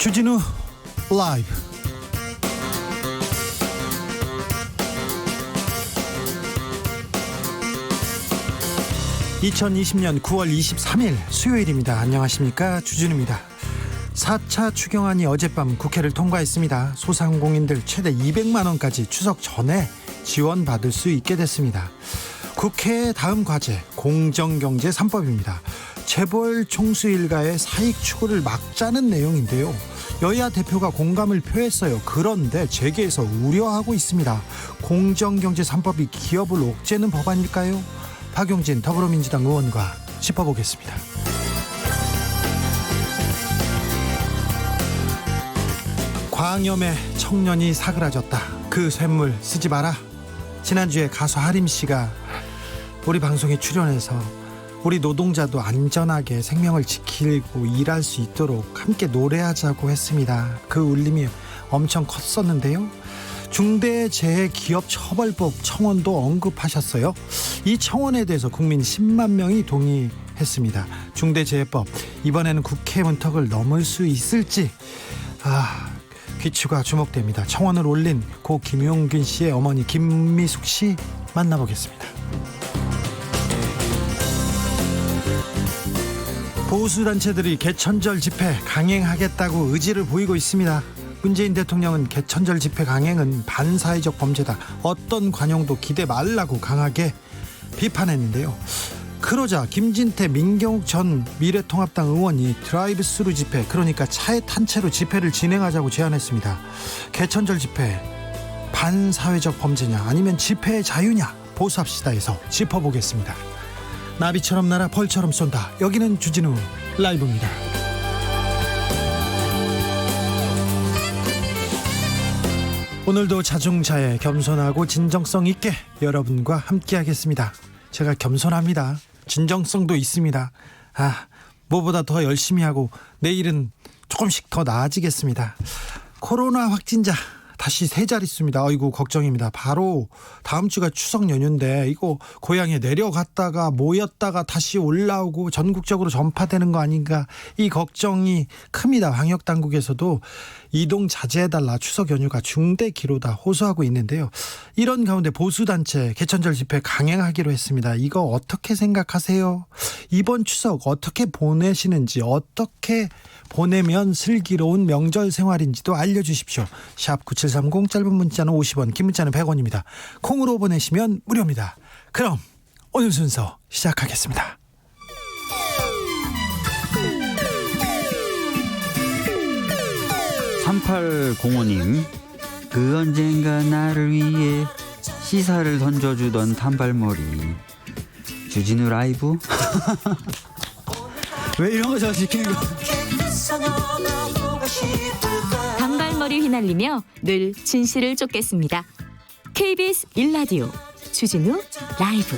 주진우 라이브. 2020년 9월 23일 수요일입니다. 안녕하십니까, 주진우입니다. 4차 추경안이 어젯밤 국회를 통과했습니다. 소상공인들 최대 200만 원까지 추석 전에 지원받을 수 있게 됐습니다. 국회의 다음 과제 공정경제 3법입니다. 재벌 총수 일가의 사익 추구를 막자는 내용인데요. 여야 대표가 공감을 표했어요. 그런데 재계에서 우려하고 있습니다. 공정경제 3법이 기업을 옥죄는 법안일까요? 박용진 더불어민주당 의원과 짚어보겠습니다. 광염에 청년이 사그라졌다. 그 쇳물 쓰지 마라. 지난주에 가수 하림 씨가 우리 방송에 출연해서 우리 노동자도 안전하게 생명을 지키고 일할 수 있도록 함께 노래하자고 했습니다. 그 울림이 엄청 컸었는데요. 중대재해기업처벌법 청원도 언급하셨어요. 이 청원에 대해서 국민 10만 명이 동의했습니다. 중대재해법 이번에는 국회 문턱을 넘을 수 있을지 귀추가 주목됩니다. 청원을 올린 고 김용균 씨의 어머니 김미숙 씨 만나보겠습니다. 보수단체들이 개천절 집회 강행하겠다고 의지를 보이고 있습니다. 문재인 대통령은 개천절 집회 강행은 반사회적 범죄다, 어떤 관용도 기대 말라고 강하게 비판했는데요. 그러자 김진태 민경욱 전 미래통합당 의원이 드라이브 스루 집회, 그러니까 차에 탄 채로 집회를 진행하자고 제안했습니다. 개천절 집회 반사회적 범죄냐 아니면 집회의 자유냐, 보수합시다에서 짚어보겠습니다. 나비처럼 날아 벌처럼 쏜다. 여기는 주진우 라이브입니다. 오늘도 자중자애, 겸손하고 진정성 있게 여러분과 함께 하겠습니다. 제가 겸손합니다. 진정성도 있습니다. 뭐보다 더 열심히 하고 내일은 조금씩 더 나아지겠습니다. 코로나 확진자 다시 세 자릿수입니다. 아이고 걱정입니다. 바로 다음 주가 추석 연휴인데 이거 고향에 내려갔다가 모였다가 다시 올라오고 전국적으로 전파되는 거 아닌가, 이 걱정이 큽니다. 방역당국에서도 이동 자제해달라, 추석 연휴가 중대 기로다 호소하고 있는데요. 이런 가운데 보수단체 개천절 집회 강행하기로 했습니다. 이거 어떻게 생각하세요? 이번 추석 어떻게 보내시는지, 어떻게 보내면 슬기로운 명절 생활인지도 알려주십시오. 샵 9730, 짧은 문자는 50원, 긴 문자는 100원입니다. 콩으로 보내시면 무료입니다. 그럼 오늘 순서 시작하겠습니다. (3805님) 그 언젠가 나를 위해 시사를 던져주던 단발머리 주진우 라이브. 왜 이런 거 저 시키는 거. 단발머리 휘날리며 늘 진실을 쫓겠습니다. KBS 1라디오 주진우 라이브.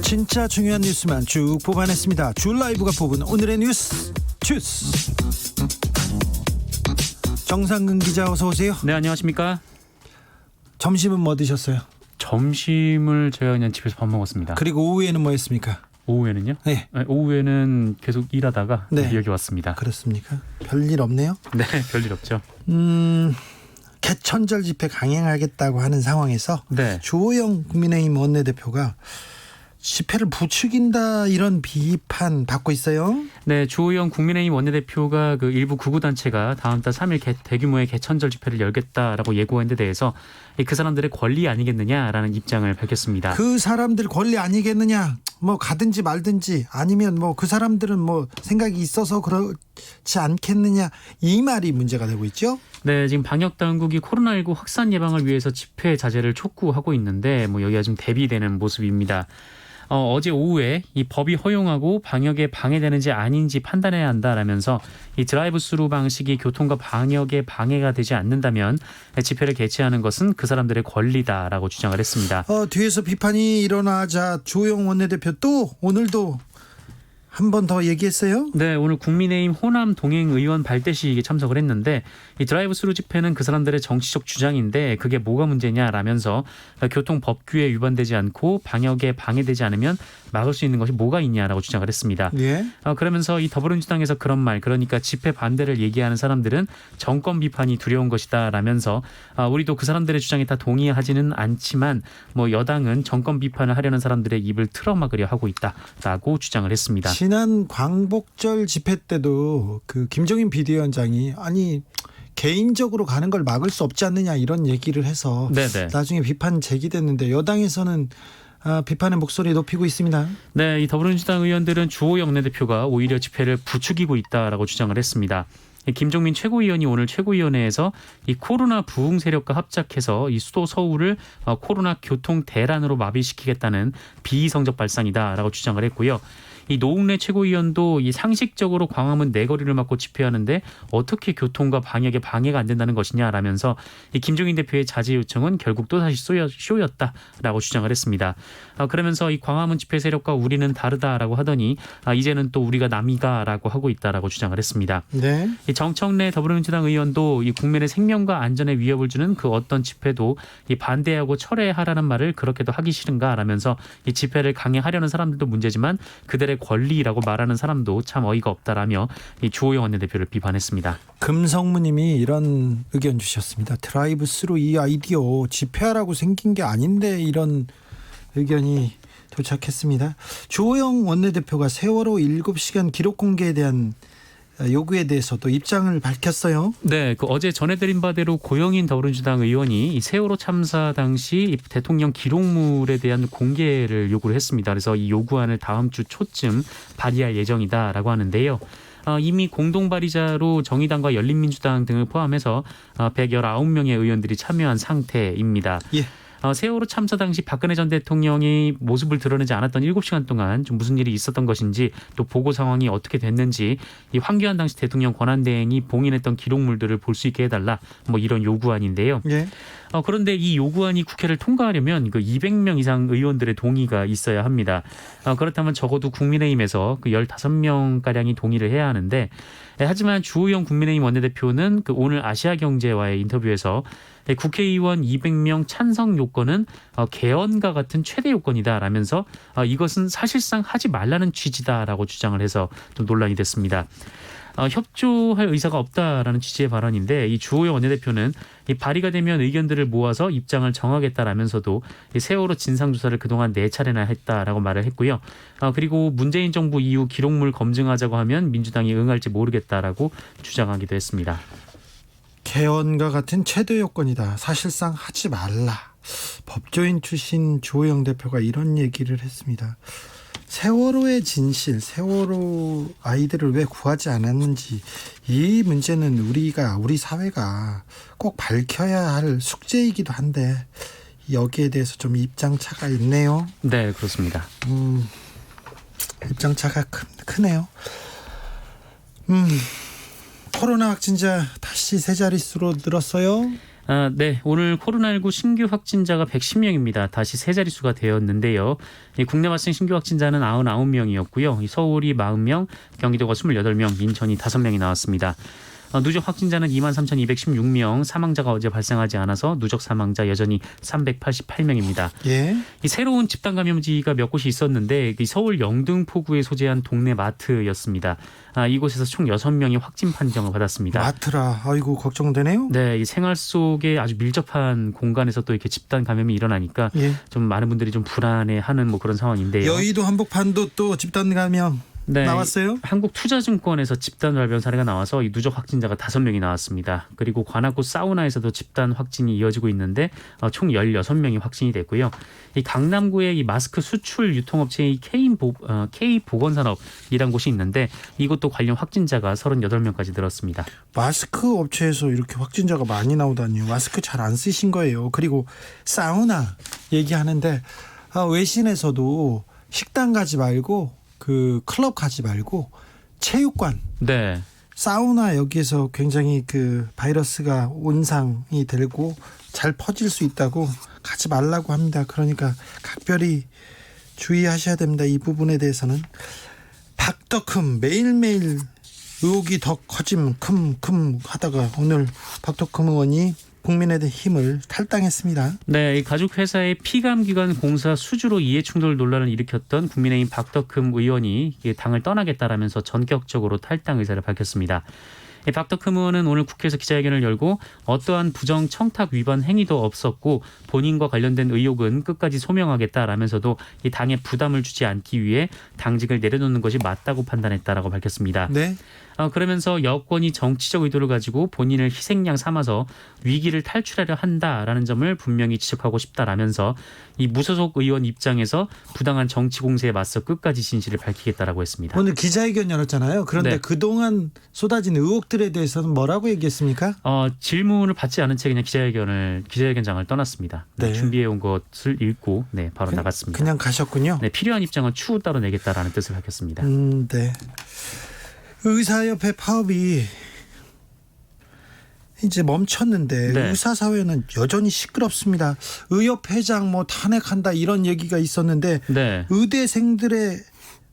진짜 중요한 뉴스만 쭉 뽑아냈습니다. 주 라이브가 뽑은 오늘의 뉴스 주스. 정상근 기자, 어서 오세요. 네, 안녕하십니까. 점심은 뭐 드셨어요? 점심을 제가 그냥 집에서 밥 먹었습니다. 그리고 오후에는 뭐 했습니까? 오후에는요? 네. 오후에는 계속 일하다가 네. 여기 왔습니다. 그렇습니까? 별일 없네요. 네, 별일 없죠. 개천절 집회 강행하겠다고 하는 상황에서 네. 주호영 국민의힘 원내대표가 집회를 부추긴다, 이런 비판 받고 있어요. 네, 주호영 국민의힘 원내대표가 그 일부 극우단체가 다음 달 3일 대규모의 개천절 집회를 열겠다라고 예고한 데 대해서 그 사람들의 권리 아니겠느냐라는 입장을 밝혔습니다. 그 사람들 권리 아니겠느냐, 뭐 가든지 말든지, 아니면 뭐 그 사람들은 뭐 생각이 있어서 그렇지 않겠느냐, 이 말이 문제가 되고 있죠. 네, 지금 방역당국이 코로나19 확산 예방을 위해서 집회 자제를 촉구하고 있는데 여기가 좀 대비되는 모습입니다. 어제 오후에 이 법이 허용하고 방역에 방해되는지 아닌지 판단해야 한다라면서 이 드라이브 스루 방식이 교통과 방역에 방해가 되지 않는다면 집회를 개최하는 것은 그 사람들의 권리다라고 주장을 했습니다. 뒤에서 비판이 일어나자 주호영 원내대표 또 오늘도 한 번 더 얘기했어요? 네, 오늘 국민의힘 호남 동행 의원 발대식에 참석을 했는데 이 드라이브 스루 집회는 그 사람들의 정치적 주장인데 그게 뭐가 문제냐라면서 교통 법규에 위반되지 않고 방역에 방해되지 않으면 막을 수 있는 것이 뭐가 있냐라고 주장을 했습니다. 예. 그러면서 이 더불어민주당에서 그런 말, 그러니까 집회 반대를 얘기하는 사람들은 정권 비판이 두려운 것이다라면서 우리도 그 사람들의 주장에 다 동의하지는 않지만 뭐 여당은 정권 비판을 하려는 사람들의 입을 틀어막으려 하고 있다라고 주장을 했습니다. 지난 광복절 집회 때도 그 김종인 비대위원장이 아니 개인적으로 가는 걸 막을 수 없지 않느냐 이런 얘기를 해서 네네. 나중에 비판 제기됐는데 여당에서는 비판의 목소리 높이고 있습니다. 네, 이 더불어민주당 의원들은 주호영 원내대표가 오히려 집회를 부추기고 있다라고 주장을 했습니다. 김종민 최고위원이 오늘 최고위원회에서 이 코로나 부흥 세력과 합작해서 이 수도 서울을 코로나 교통 대란으로 마비시키겠다는 비이성적 발상이다라고 주장을 했고요. 이 노웅래 최고위원도 이 상식적으로 광화문 내거리를 막고 집회하는데 어떻게 교통과 방역에 방해가 안 된다는 것이냐라면서 이 김종인 대표의 자제 요청은 결국 또다시 쇼였다라고 주장을 했습니다. 그러면서 이 광화문 집회 세력과 우리는 다르다라고 하더니 이제는 또 우리가 남이가라고 하고 있다라고 주장을 했습니다. 네. 이 정청래 더불어민주당 의원도 이 국민의 생명과 안전에 위협을 주는 그 어떤 집회도 이 반대하고 철회하라는 말을 그렇게도 하기 싫은가라면서 이 집회를 강행하려는 사람들도 문제지만 그들의 권리라고 말하는 사람도 참 어이가 없다라며 이 주호영 원내대표를 비판했습니다. 금성무님이 이런 의견 주셨습니다. 드라이브 스루 이 아이디어 집회하라고 생긴 게 아닌데 이런 의견이 도착했습니다. 주호영 원내대표가 세월호 7시간 기록 공개에 대한 요구에 대해서도 입장을 밝혔어요. 네, 그 어제 전해드린 바대로 고영인 더불어민주당 의원이 이 세월호 참사 당시 이 대통령 기록물에 대한 공개를 요구를 했습니다. 그래서 이 요구안을 다음 주 초쯤 발의할 예정이다라고 하는데요. 이미 공동 발의자로 정의당과 열린민주당 등을 포함해서 119명의 의원들이 참여한 상태입니다. 예. 세월호 참사 당시 박근혜 전 대통령이 모습을 드러내지 않았던 7시간 동안 좀 무슨 일이 있었던 것인지 또 보고 상황이 어떻게 됐는지 이 황교안 당시 대통령 권한대행이 봉인했던 기록물들을 볼 수 있게 해달라 뭐 이런 요구안인데요. 예. 그런데 이 요구안이 국회를 통과하려면 그 200명 이상 의원들의 동의가 있어야 합니다. 그렇다면 적어도 국민의힘에서 그 15명가량이 동의를 해야 하는데 하지만 주호영 국민의힘 원내대표는 그 오늘 아시아경제와의 인터뷰에서 국회의원 200명 찬성 요건은 개헌과 같은 최대 요건이다라면서 이것은 사실상 하지 말라는 취지다라고 주장을 해서 좀 논란이 됐습니다. 협조할 의사가 없다라는 취지의 발언인데 이 주호영 원내대표는 이 발의가 되면 의견들을 모아서 입장을 정하겠다라면서도 이 세월호 진상조사를 그동안 4차례나 했다라고 말을 했고요. 그리고 문재인 정부 이후 기록물 검증하자고 하면 민주당이 응할지 모르겠다라고 주장하기도 했습니다. 개헌과 같은 최대 요건이다. 사실상 하지 말라. 법조인 출신 주호영 대표가 이런 얘기를 했습니다. 세월호의 진실, 세월호 아이들을 왜 구하지 않았는지 이 문제는 우리 사회가 꼭 밝혀야 할 숙제이기도 한데 여기에 대해서 좀 입장차가 있네요. 네, 그렇습니다. 입장차가 크네요. 코로나 확진자 다시 세 자릿수로 늘었어요. 네, 오늘 코로나19 신규 확진자가 110명입니다. 다시 세 자릿수가 되었는데요. 국내 발생 신규 확진자는 99명이었고요. 서울이 40명, 경기도가 28명, 인천이 5명이 나왔습니다. 누적 확진자는 23,216명, 사망자가 어제 발생하지 않아서 누적 사망자 여전히 388명입니다. 예. 이 새로운 집단 감염지가 몇 곳이 있었는데 이 서울 영등포구에 소재한 동네 마트였습니다. 이곳에서 총 6명이 확진 판정을 받았습니다. 마트라, 아이고 걱정되네요. 네, 이 생활 속에 아주 밀접한 공간에서 또 이렇게 집단 감염이 일어나니까 예. 좀 많은 분들이 좀 불안해하는 뭐 그런 상황인데요. 여의도 한복판도 또 집단 감염 네, 나왔어요? 한국투자증권에서 집단 발병 사례가 나와서 이 누적 확진자가 5명이 나왔습니다. 그리고 관악구 사우나에서도 집단 확진이 이어지고 있는데 총 16명이 확진이 됐고요. 이 강남구의 이 마스크 수출 유통업체의 K보건산업이라는 곳이 있는데 이것도 관련 확진자가 38명까지 늘었습니다. 마스크 업체에서 이렇게 확진자가 많이 나오다니요. 마스크 잘 안 쓰신 거예요. 그리고 사우나 얘기하는데 외신에서도 식당 가지 말고 그 클럽 가지 말고 체육관, 네. 사우나 여기에서 굉장히 그 바이러스가 온상이 되고 잘 퍼질 수 있다고 가지 말라고 합니다. 그러니까 각별히 주의하셔야 됩니다. 이 부분에 대해서는. 박덕흠 매일매일 의혹이 더 커짐 큼큼 하다가 오늘 박덕흠 의원이 국민의힘을 탈당했습니다. 네, 이 가족 회사의 피감기관 공사 수주로 이해충돌 논란을 일으켰던 국민의힘 박덕흠 의원이 당을 떠나겠다라면서 전격적으로 탈당 의사를 밝혔습니다. 박덕흠 의원은 오늘 국회에서 기자회견을 열고 어떠한 부정 청탁 위반 행위도 없었고 본인과 관련된 의혹은 끝까지 소명하겠다라면서도 이 당에 부담을 주지 않기 위해 당직을 내려놓는 것이 맞다고 판단했다라고 밝혔습니다. 네. 그러면서 여권이 정치적 의도를 가지고 본인을 희생양 삼아서 위기를 탈출하려 한다라는 점을 분명히 지적하고 싶다라면서 이 무소속 의원 입장에서 부당한 정치 공세에 맞서 끝까지 진실을 밝히겠다라고 했습니다. 오늘 기자회견 열었잖아요. 그런데 네. 그동안 쏟아진 의혹들에 대해서는 뭐라고 얘기했습니까? 질문을 받지 않은 채 그냥 기자회견장을 떠났습니다. 네. 준비해온 것을 읽고 바로 나갔습니다. 그냥 가셨군요. 네, 필요한 입장은 추후 따로 내겠다라는 뜻을 밝혔습니다. 네. 의사협회 파업이 이제 멈췄는데 네. 의사사회는 여전히 시끄럽습니다. 의협회장 탄핵한다 이런 얘기가 있었는데 네. 의대생들의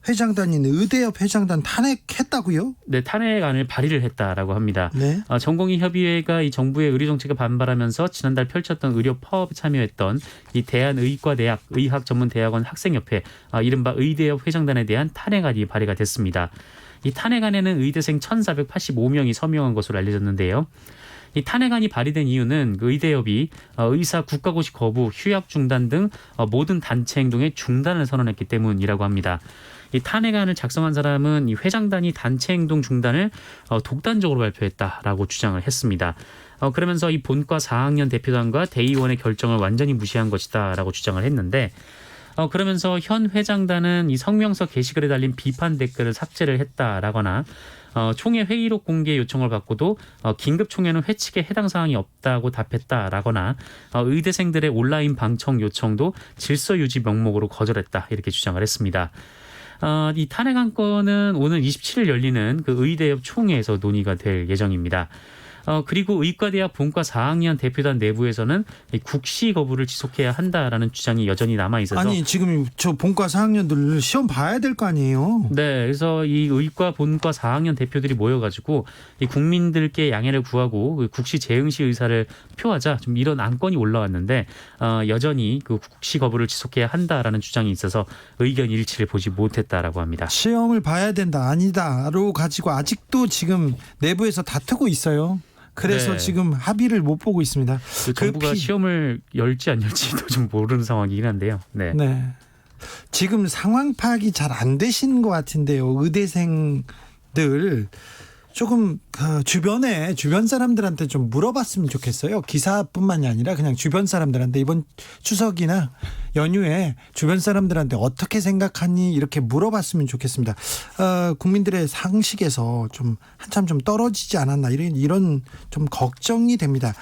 회장단인 의대협 회장단 탄핵했다고요? 네, 탄핵안을 발의를 했다라고 합니다. 네. 전공의협의회가 이 정부의 의료 정책에 반발하면서 지난달 펼쳤던 의료 파업에 참여했던 이 대한의과대학 의학전문대학원 학생협회 이른바 의대협 회장단에 대한 탄핵안이 발의가 됐습니다. 이 탄핵안에는 의대생 1,485명이 서명한 것으로 알려졌는데요. 이 탄핵안이 발의된 이유는 그 의대협이 의사 국가고시 거부, 휴학 중단 등 모든 단체 행동의 중단을 선언했기 때문이라고 합니다. 이 탄핵안을 작성한 사람은 이 회장단이 단체 행동 중단을 독단적으로 발표했다라고 주장을 했습니다. 그러면서 이 본과 4학년 대표단과 대의원의 결정을 완전히 무시한 것이다라고 주장을 했는데 그러면서 현 회장단은 이 성명서 게시글에 달린 비판 댓글을 삭제를 했다라거나 총회 회의록 공개 요청을 받고도 긴급 총회는 회칙에 해당 사항이 없다고 답했다라거나 의대생들의 온라인 방청 요청도 질서 유지 명목으로 거절했다 이렇게 주장을 했습니다. 이 탄핵안 건은 오늘 27일 열리는 그 의대협 총회에서 논의가 될 예정입니다. 그리고 의과대학 본과 4학년 대표단 내부에서는 이 국시 거부를 지속해야 한다라는 주장이 여전히 남아 있어서 아니 지금 저 본과 4학년들 시험 봐야 될 거 아니에요? 네, 그래서 이 의과 본과 4학년 대표들이 모여가지고 이 국민들께 양해를 구하고 그 국시 재응시 의사를 표하자 좀 이런 안건이 올라왔는데 여전히 그 국시 거부를 지속해야 한다라는 주장이 있어서 의견 일치를 보지 못했다라고 합니다. 시험을 봐야 된다 아니다로 가지고 아직도 지금 내부에서 다투고 있어요. 그래서 네. 지금 합의를 못 보고 있습니다. 그 정부가 시험을 열지 안 열지도 좀 모르는 상황이긴 한데요. 네. 네. 지금 상황 파악이 잘 안 되시는 것 같은데요. 의대생들 조금 주변 사람들한테 좀 물어봤으면 좋겠어요. 기사뿐만이 아니라 그냥 주변 사람들한테 이번 추석이나 연휴에 주변 사람들한테 어떻게 생각하니 이렇게 물어봤으면 좋겠습니다. 국민들의 상식에서 좀 한참 좀 떨어지지 않았나 이런 좀 걱정이 됩니다.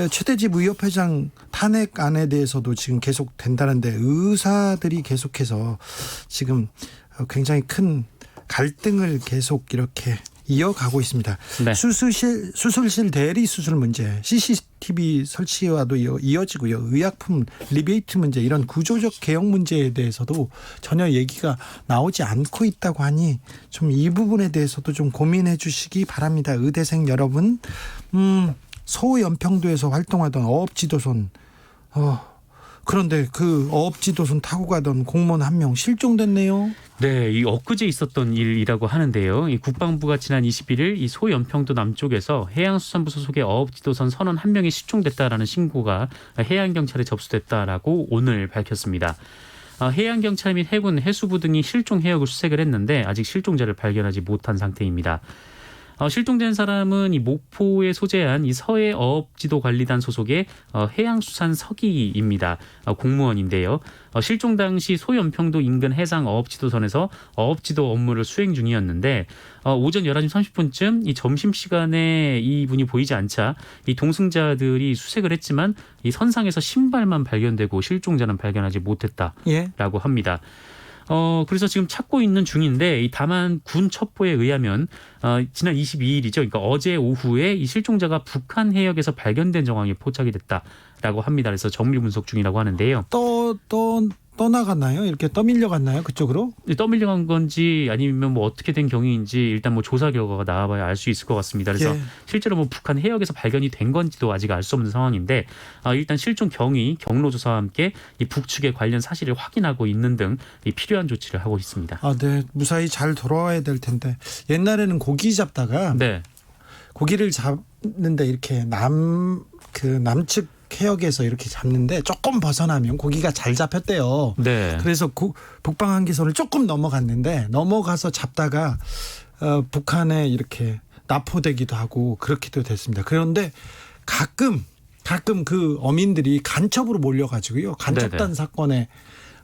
최대집 의협회장 탄핵안에 대해서도 지금 계속 된다는데 의사들이 계속해서 지금 굉장히 큰 갈등을 계속 이렇게 이어가고 있습니다. 네. 수술실 대리 수술 문제, CCTV 설치와도 이어지고요. 의약품 리베이트 문제 이런 구조적 개혁 문제에 대해서도 전혀 얘기가 나오지 않고 있다고 하니 좀 이 부분에 대해서도 좀 고민해 주시기 바랍니다. 의대생 여러분, 서울연평도에서 활동하던 어업지도선 그런데 그 어업지도선 타고 가던 공무원 한 명 실종됐네요. 네, 이 엊그제 있었던 일이라고 하는데요. 이 국방부가 지난 21일 이 소연평도 남쪽에서 해양수산부 소속의 어업지도선 선원 한 명이 실종됐다라는 신고가 해양경찰에 접수됐다라고 오늘 밝혔습니다. 해양경찰 및 해군, 해수부 등이 실종 해역을 수색을 했는데 아직 실종자를 발견하지 못한 상태입니다. 실종된 사람은 이 목포에 소재한 이 서해 어업지도관리단 소속의 해양수산 서기입니다. 공무원인데요. 실종 당시 소연평도 인근 해상 어업지도선에서 어업지도 업무를 수행 중이었는데 오전 11시 30분쯤 이 점심시간에 이분이 보이지 않자 이 동승자들이 수색을 했지만 이 선상에서 신발만 발견되고 실종자는 발견하지 못했다라고 합니다. 그래서 지금 찾고 있는 중인데 다만 군 첩보에 의하면 지난 22일이죠. 그러니까 어제 오후에 이 실종자가 북한 해역에서 발견된 정황이 포착이 됐다라고 합니다. 그래서 정밀 분석 중이라고 하는데요. 또 떠나갔나요? 이렇게 떠밀려갔나요? 그쪽으로? 떠밀려간 건지 아니면 뭐 어떻게 된 경위인지 일단 뭐 조사 결과가 나와봐야 알 수 있을 것 같습니다. 그래서 예. 실제로 뭐 북한 해역에서 발견이 된 건지도 아직 알 수 없는 상황인데 일단 실종 경위, 경로 조사와 함께 이 북측의 관련 사실을 확인하고 있는 등 이 필요한 조치를 하고 있습니다. 네. 무사히 잘 돌아와야 될 텐데. 옛날에는 고기 잡다가 네, 고기를 잡는데 이렇게 남측 해역에서 이렇게 잡는데 조금 벗어나면 고기가 잘 잡혔대요. 네, 그래서 북방 한기선을 조금 넘어가서 잡다가 북한에 이렇게 납포되기도 하고 그렇기도 됐습니다. 그런데 가끔 그 어민들이 간첩으로 몰려가지고요. 간첩단 네네. 사건에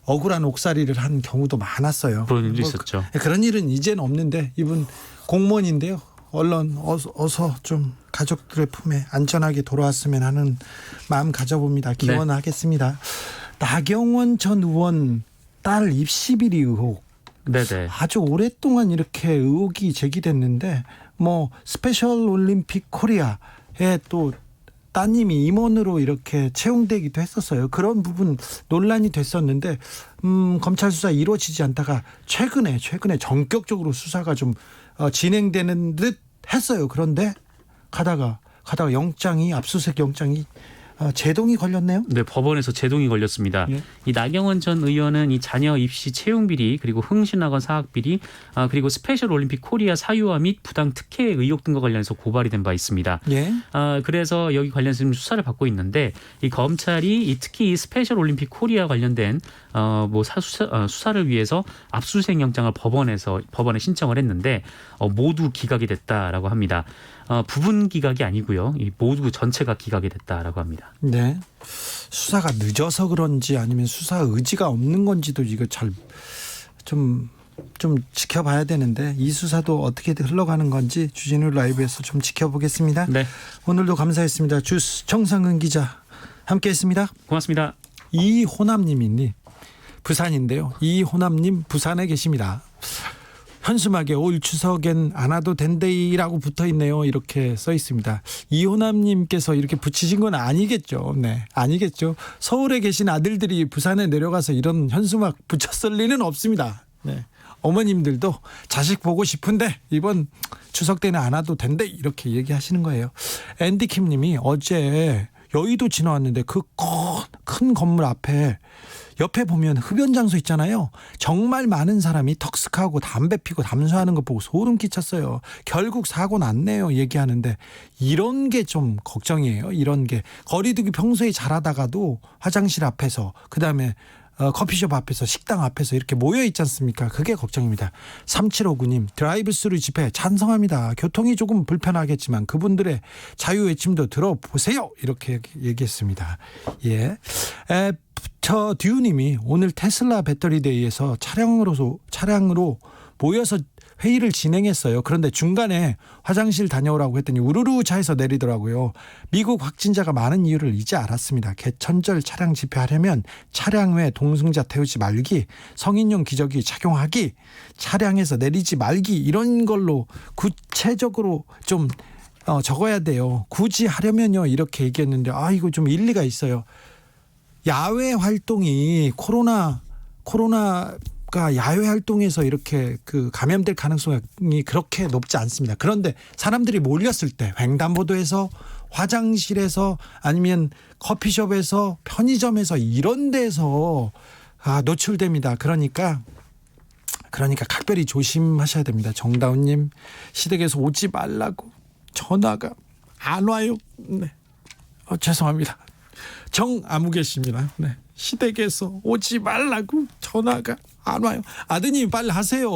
억울한 옥살이를 한 경우도 많았어요. 그런 일도 있었죠. 그런 일은 이제는 없는데 이분 공무원인데요. 얼른 어서 좀 가족들의 품에 안전하게 돌아왔으면 하는 마음 가져봅니다. 기원하겠습니다. 나경원 전 의원 딸 입시 비리 의혹. 네네. 아주 오랫동안 이렇게 의혹이 제기됐는데 뭐 스페셜 올림픽 코리아에 또 따님이 임원으로 이렇게 채용되기도 했었어요. 그런 부분 논란이 됐었는데 검찰 수사 이루어지지 않다가 최근에 전격적으로 수사가 좀 진행되는 듯 했어요. 그런데 가다가 압수수색 영장이 제동이 걸렸네요. 네, 법원에서 제동이 걸렸습니다. 예. 이 나경원 전 의원은 이 자녀 입시 채용 비리, 그리고 흥신학원 사학 비리, 그리고 스페셜 올림픽 코리아 사유화 및 부당 특혜 의혹 등과 관련해서 고발이 된 바 있습니다. 예. 그래서 여기 관련해서 지금 수사를 받고 있는데 이 검찰이 특히 이 스페셜 올림픽 코리아 관련된 수사를 위해서 압수수색 영장을 법원에 신청을 했는데 모두 기각이 됐다라고 합니다. 부분 기각이 아니고요. 이 모두 전체가 기각이 됐다라고 합니다. 네. 수사가 늦어서 그런지 아니면 수사 의지가 없는 건지도 이거 잘 좀 지켜봐야 되는데 이 수사도 어떻게 흘러가는 건지 주진우 라이브에서 좀 지켜보겠습니다. 네, 오늘도 감사했습니다. 주스 정상근 기자 함께했습니다. 고맙습니다. 이호남님이니 부산인데요. 이호남님 부산에 계십니다. 현수막에 올 추석엔 안 와도 된대이라고 붙어있네요. 이렇게 써 있습니다. 이호남님께서 이렇게 붙이신 건 아니겠죠. 네, 아니겠죠. 서울에 계신 아들들이 부산에 내려가서 이런 현수막 붙였을 리는 없습니다. 네, 어머님들도 자식 보고 싶은데 이번 추석 때는 안 와도 된대 이렇게 얘기하시는 거예요. 앤디킴님이 어제 여의도 지나왔는데 그 큰 건물 옆에 보면 흡연 장소 있잖아요. 정말 많은 사람이 턱스크하고 담배 피고 담수하는 거 보고 소름 끼쳤어요. 결국 사고 났네요 얘기하는데 이런 게 좀 걱정이에요. 이런 게 거리두기 평소에 잘하다가도 화장실 앞에서 그다음에 커피숍 앞에서 식당 앞에서 이렇게 모여 있지 않습니까? 그게 걱정입니다. 3759님 드라이브 스루 집회 찬성합니다. 교통이 조금 불편하겠지만 그분들의 자유 외침도 들어보세요. 이렇게 얘기했습니다. 예. 저 듀님이 오늘 테슬라 배터리 데이에서 차량으로 모여서 회의를 진행했어요. 그런데 중간에 화장실 다녀오라고 했더니 우르르 차에서 내리더라고요. 미국 확진자가 많은 이유를 이제 알았습니다. 개천절 차량 집회하려면 차량 외 동승자 태우지 말기, 성인용 기저귀 착용하기, 차량에서 내리지 말기 이런 걸로 구체적으로 좀 적어야 돼요. 굳이 하려면요 이렇게 얘기했는데 이거 좀 일리가 있어요. 야외 활동이 코로나가 야외 활동에서 이렇게 감염될 가능성이 그렇게 높지 않습니다. 그런데 사람들이 몰렸을 때 횡단보도에서 화장실에서 아니면 커피숍에서 편의점에서 이런 데서 노출됩니다. 그러니까 각별히 조심하셔야 됩니다. 정다운님 시댁에서 오지 말라고 전화가 안 와요. 네. 죄송합니다. 정아무개 씨입니다. 네. 시댁에서 오지 말라고 전화가 안 와요. 아드님 빨리 하세요.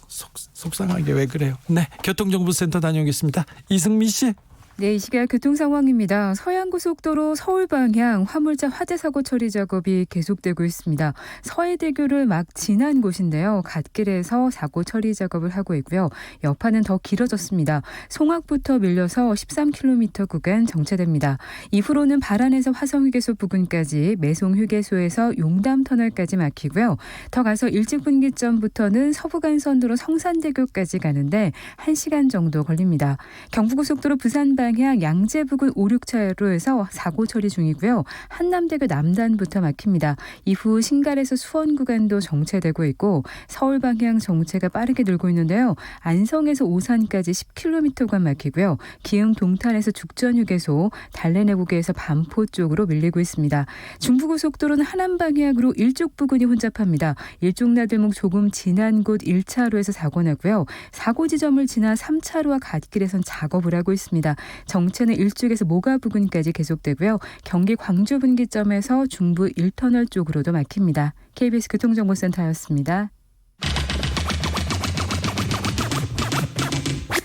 속상하게 왜 그래요. 네, 교통정보센터 다녀오겠습니다. 이승미 씨. 네, 이 시각 교통 상황입니다. 서해안고속도로 서울 방향 화물차 화재 사고 처리 작업이 계속되고 있습니다. 서해대교를 막 지난 곳인데요. 갓길에서 사고 처리 작업을 하고 있고요. 여파는 더 길어졌습니다. 송악부터 밀려서 13km 구간 정체됩니다. 이후로는 발안에서 화성휴게소 부근까지 매송휴게소에서 용담터널까지 막히고요. 더 가서 일찍분기점부터는 서부간선도로 성산대교까지 가는데 1시간 정도 걸립니다. 경부고속도로 부산 방향 방향 양재 부근 5, 6차로에서 사고 처리 중이고요. 한남대교 남단부터 막힙니다. 이후 신갈에서 수원 구간도 정체되고 있고 서울 방향 정체가 빠르게 늘고 있는데요. 안성에서 오산까지 10km간 막히고요. 기흥 동탄에서 죽전휴게소, 달래내국에서 반포 쪽으로 밀리고 있습니다. 중부고속도로는 하남 방향으로 일쪽 부근이 혼잡합니다. 일종나들목 조금 지난 곳 1차로에서 사고 나고요. 사고 지점을 지나 3차로와 갓길에선 작업을 하고 있습니다. 정체는 일쪽에서 모가 부근까지 계속되고요. 경기 광주 분기점에서 중부 1터널 쪽으로도 막힙니다. KBS 교통정보센터였습니다.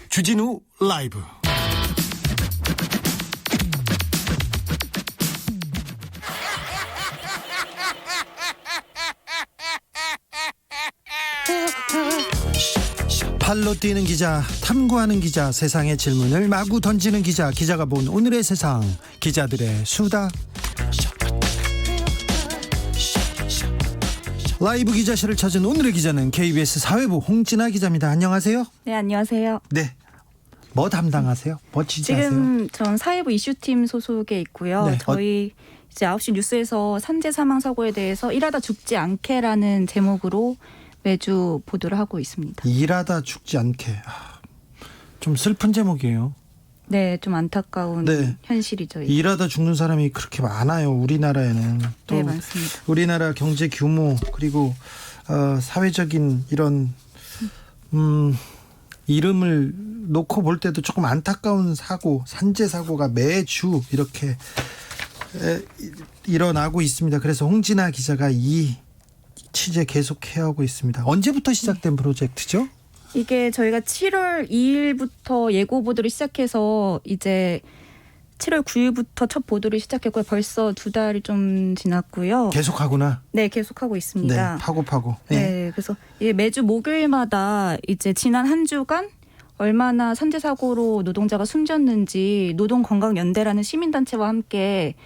주진우 라이브. 발로 뛰는 기자, 탐구하는 기자, 세상의 질문을 마구 던지는 기자, 기자가 본 오늘의 세상, 기자들의 수다. 라이브 기자실을 찾은 오늘의 기자는 KBS 사회부 홍진아 기자입니다. 안녕하세요. 네, 안녕하세요. 네. 뭐 담당하세요? 뭐 취재하세요? 지금 전 사회부 이슈팀 소속에 있고요. 네. 저희 이제 9시 뉴스에서 산재 사망 사고에 대해서 일하다 죽지 않게라는 제목으로 매주 보도를 하고 있습니다. 일하다 죽지 않게. 좀 슬픈 제목이에요. 네, 좀 안타까운 네. 현실이죠. 이게. 일하다 죽는 사람이 그렇게 많아요. 우리나라에는. 또 네, 많습니다. 우리나라 경제 규모 그리고 사회적인 이런 이름을 놓고 볼 때도 조금 안타까운 사고, 산재 사고가 매주 이렇게 일어나고 있습니다. 그래서 홍진아 기자가 이 취재 계속 해오고 있습니다. 언제부터 시작된 프로젝트죠? 이게 저희가 7월 2일부터 예고 보도를 시작해서 이제 7월 9일부터 첫 보도를 시작했고요. 벌써 2달이 좀 지났고요. 계속하구나. 네, 계속하고 있습니다. 네, 파고. 네, 그래서 이게 매주 목요일마다 이제 지난 한 주간 얼마나 산재 사고로 노동자가 숨졌는지 노동건강연대라는 시민단체와 함께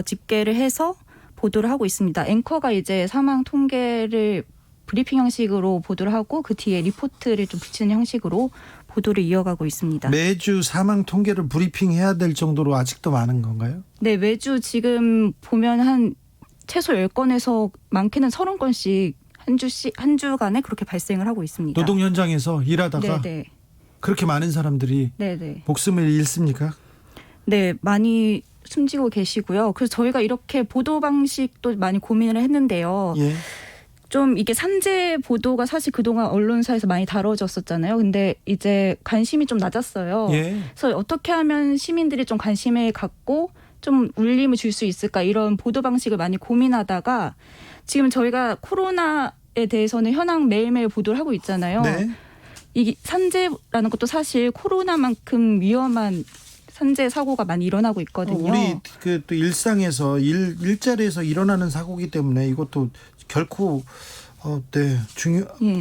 집계를 해서 보도를 하고 있습니다. 앵커가 이제 사망 통계를 브리핑 형식으로 보도를 하고 그 뒤에 리포트를 좀 붙이는 형식으로 보도를 이어가고 있습니다. 매주 사망 통계를 브리핑해야 될 정도로 아직도 많은 건가요? 네, 매주 지금 보면 한 최소 10건에서 많게는 30건씩 한 주간에 그렇게 발생을 하고 있습니다. 노동 현장에서 일하다가 네네. 그렇게 많은 사람들이 네네. 목숨을 잃습니까? 네, 많이 숨지고 계시고요. 그래서 저희가 이렇게 보도 방식도 많이 고민을 했는데요. 예. 좀 이게 산재 보도가 사실 그동안 언론사에서 많이 다뤄졌었잖아요. 근데 이제 관심이 좀 낮았어요. 예. 그래서 어떻게 하면 시민들이 좀 관심을 갖고 좀 울림을 줄 수 있을까 이런 보도 방식을 많이 고민하다가 지금 저희가 코로나에 대해서는 현황 매일매일 보도를 하고 있잖아요. 네. 이 산재라는 것도 사실 코로나만큼 위험한 산재 사고가 많이 일어나고 있거든요. 우리 그 또 일상에서 일자리에서 일어나는 사고이기 때문에 이것도 결코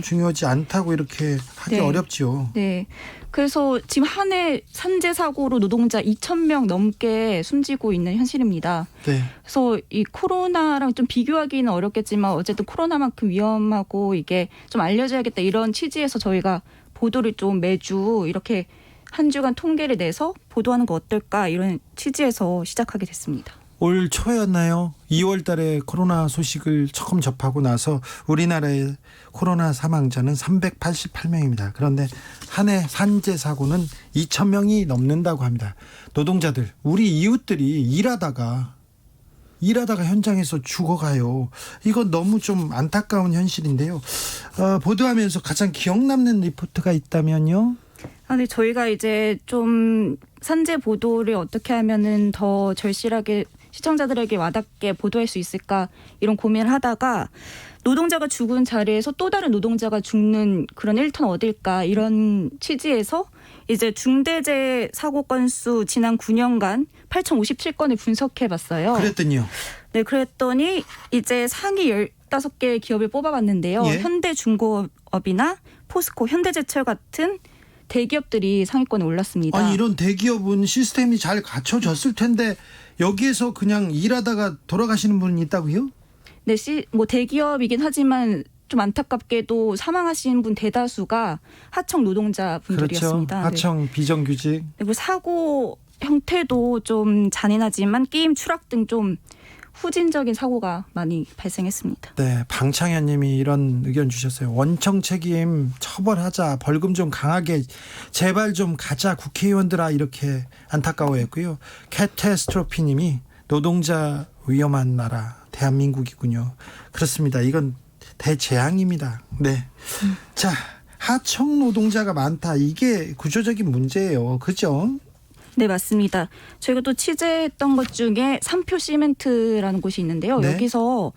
중요하지 않다고 이렇게 하기 네. 어렵지요. 네. 그래서 지금 한 해 산재 사고로 노동자 2,000명 넘게 숨지고 있는 현실입니다. 네. 그래서 이 코로나랑 좀 비교하기는 어렵겠지만 어쨌든 코로나만큼 위험하고 이게 좀 알려져야겠다 이런 취지에서 저희가 보도를 좀 매주 이렇게 한 주간 통계를 내서 보도하는 거 어떨까 이런 취지에서 시작하게 됐습니다. 올 초였나요? 2월 달에 코로나 소식을 처음 접하고 나서 우리나라의 코로나 사망자는 388명입니다. 그런데 한 해 산재 사고는 2,000명이 넘는다고 합니다. 노동자들, 우리 이웃들이 일하다가 현장에서 죽어가요. 이건 너무 좀 안타까운 현실인데요. 보도하면서 가장 기억 남는 리포트가 있다면요? 네, 저희가 이제 좀 산재 보도를 어떻게 하면은 더 절실하게 시청자들에게 와닿게 보도할 수 있을까 이런 고민을 하다가 노동자가 죽은 자리에서 또 다른 노동자가 죽는 그런 일터는 어딜까 이런 취지에서 이제 중대재해 사고 건수 지난 9년간 8,057건을 분석해봤어요. 그랬더니요. 네, 그랬더니 이제 상위 15개 기업을 뽑아봤는데요. 예. 현대중공업이나 포스코, 현대제철 같은 대기업들이 상위권에 올랐습니다. 아니 이런 대기업은 시스템이 잘 갖춰졌을 텐데 여기에서 그냥 일하다가 돌아가시는 분이 있다고요? 네, 뭐 대기업이긴 하지만 좀 안타깝게도 사망하신 분 대다수가 하청 노동자 분들이었습니다. 그렇죠. 하청 비정규직. 네, 뭐 사고 형태도 좀 잔인하지만 게임 추락 등 좀 후진적인 사고가 많이 발생했습니다. 네, 방창현님이 이런 의견 주셨어요. 원청 책임 처벌하자, 벌금 좀 강하게 제발 좀 가자 국회의원들아, 이렇게 안타까워했고요. 캐테스트로피님이 노동자 위험한 나라 대한민국이군요. 그렇습니다. 이건 대재앙입니다. 네. 자, 하청 노동자가 많다. 이게 구조적인 문제예요. 그죠? 네, 맞습니다. 저희가 또 취재했던 것 중에 삼표 시멘트라는 곳이 있는데요. 네. 여기서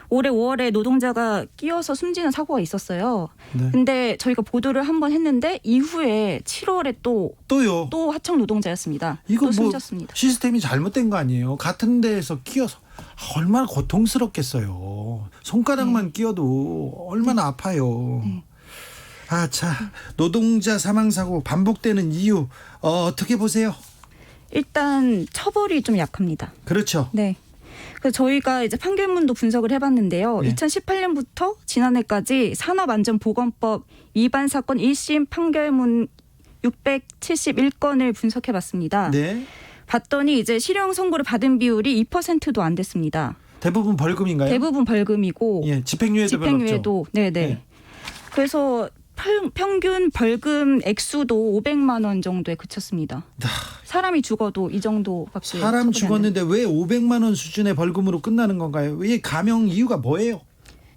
올해 5월에 노동자가 끼어서 숨지는 사고가 있었어요. 네. 근데 저희가 보도를 한번 했는데 이후에 7월에 또요. 또 하청 노동자였습니다. 이거 또 뭐 숨졌습니다. 시스템이 잘못된 거 아니에요? 같은 데에서 끼어서 얼마나 고통스럽겠어요. 손가락만 끼어도 얼마나 아파요. 아, 자, 노동자 사망 사고 반복되는 이유 어떻게 보세요? 일단 처벌이 좀 약합니다. 그렇죠. 네. 그래서 저희가 이제 판결문도 분석을 해봤는데요. 네. 2018년부터 지난해까지 산업안전보건법 위반 사건 1심 판결문 671건을 분석해봤습니다. 네. 봤더니 이제 실형 선고를 받은 비율이 2%도 안 됐습니다. 대부분 벌금인가요? 대부분 벌금이고 예, 집행유예도 별로 없죠. 집행유예도 네네. 네. 그래서 평균 벌금 액수도 500만 원 정도에 그쳤습니다. 사람이 죽어도 이 정도밖에. 사람 처벌이 안 죽었는데 왜 500만 원 수준의 벌금으로 끝나는 건가요? 왜 가명 이유가 뭐예요?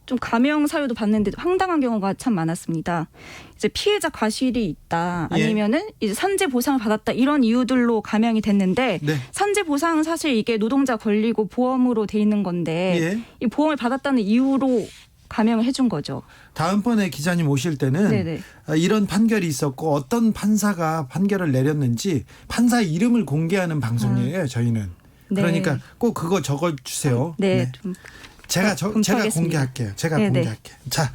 좀 가명 사유도 봤는데 황당한 경우가 참 많았습니다. 이제 피해자 과실이 있다, 예. 아니면은 이제 산재 보상을 받았다, 이런 이유들로 가명이 됐는데 네. 산재 보상은 사실 이게 노동자 권리고 보험으로 돼 있는 건데 예. 이 보험을 받았다는 이유로 가명을 해준 거죠. 다음번에 기자님 오실 때는 네네. 이런 판결이 있었고 어떤 판사가 판결을 내렸는지 판사 이름을 공개하는 방송이에요. 저희는. 네. 그러니까 꼭 그거 적어주세요. 네, 좀 제가 검토하겠습니다. 공개할게요. 제가 네네. 공개할게요. 자,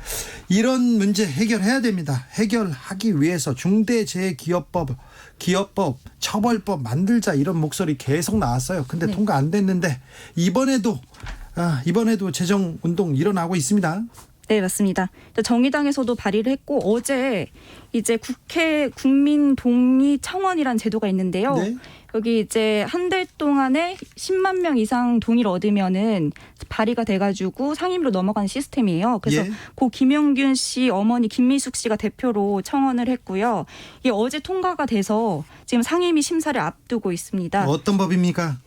이런 문제 해결해야 됩니다. 해결하기 위해서 중대재해기업법, 기업법, 처벌법 만들자, 이런 목소리 계속 나왔어요. 근데 네. 통과 안 됐는데 이번에도 재정 운동 일어나고 있습니다. 네, 맞습니다. 정의당에서도 발의를 했고 어제 이제 국회 국민동의청원이라는 제도가 있는데요. 네. 여기 이제 한 달 동안에 10만 명 이상 동의를 얻으면은 발의가 돼가지고 상임위로 넘어가는 시스템이에요. 그래서 예. 고 김용균 씨 어머니 김미숙 씨가 대표로 청원을 했고요. 이게 어제 통과가 돼서 지금 상임위 심사를 앞두고 있습니다. 어떤 법입니까?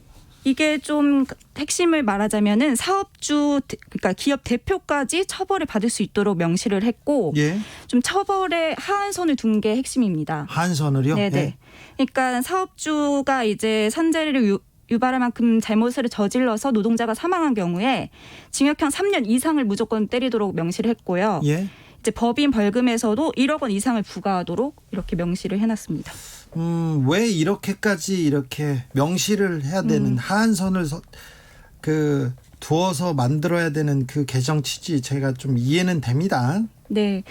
이게 좀 핵심을 말하자면은 사업주, 그러니까 기업 대표까지 처벌을 받을 수 있도록 명시를 했고 예. 좀 처벌에 하한선을 둔 게 핵심입니다. 한선을요? 네네. 예. 그러니까 사업주가 이제 산재를 유발할 만큼 잘못을 저질러서 노동자가 사망한 경우에 징역형 3년 이상을 무조건 때리도록 명시를 했고요. 예. 이제 법인 벌금에서도 1억 원 이상을 부과하도록 이렇게 명시를 해놨습니다. 왜 이렇게까지 이렇게 명시를 해야 되는 하한선을 두어서 만들어야 되는 그 개정 취지 제가 좀 이해는 됩니다. 네.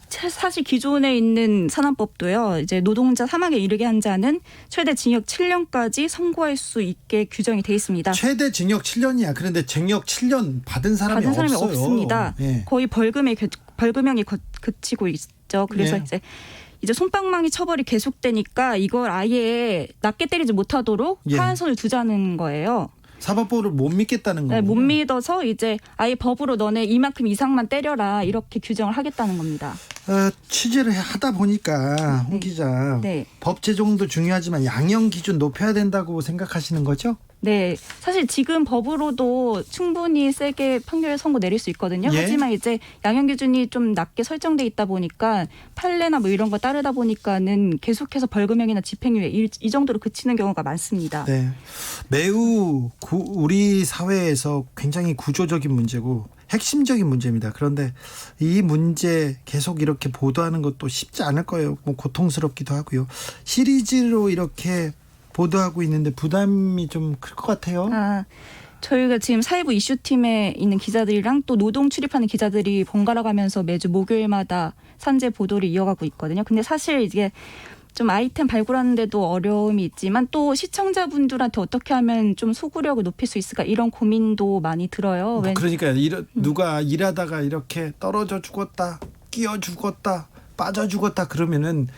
사실 기존에 있는 산안법도요. 이제 노동자 사망에 이르게 한 자는 최대 징역 7년까지 선고할 수 있게 규정이 돼 있습니다. 최대 징역 7년이야. 그런데 징역 7년 받은 사람이 없어요. 없습니다. 예. 거의 벌금형이 그치고 있죠. 그래서 예. 이제 솜방망이 처벌이 계속되니까 이걸 아예 낮게 때리지 못하도록 예. 하한선을 두자는 거예요. 사법부를 못 믿겠다는 거예요. 네, 못 믿어서 이제 아예 법으로 너네 이만큼 이상만 때려라, 이렇게 규정을 하겠다는 겁니다. 취재를 하다 보니까 홍 기자, 네. 법 제정도 중요하지만 양형 기준 높여야 된다고 생각하시는 거죠? 네, 사실 지금 법으로도 충분히 세게 판결 선고 내릴 수 있거든요. 예. 하지만 이제 양형 기준이 좀 낮게 설정돼 있다 보니까 판례나 뭐 이런 거 따르다 보니까는 계속해서 벌금형이나 집행유예 이 정도로 그치는 경우가 많습니다. 네, 매우 우리 사회에서 굉장히 구조적인 문제고 핵심적인 문제입니다. 그런데 이 문제 계속 이렇게 보도하는 것도 쉽지 않을 거예요. 뭐 고통스럽기도 하고요. 시리즈로 이렇게 보도하고 있는데 부담이 좀 클 것 같아요. 저희가 지금 사회부 이슈팀에 있는 기자들이랑 또 노동 출입하는 기자들이 번갈아 가면서 매주 목요일마다 산재 보도를 이어가고 있거든요. 근데 사실 이게 좀 아이템 발굴하는데도 어려움이 있지만 또 시청자분들한테 어떻게 하면 좀 소구력을 높일 수 있을까, 이런 고민도 많이 들어요. 그러니까 누가 일하다가 이렇게 떨어져 죽었다, 끼어 죽었다, 빠져 죽었다 그러면은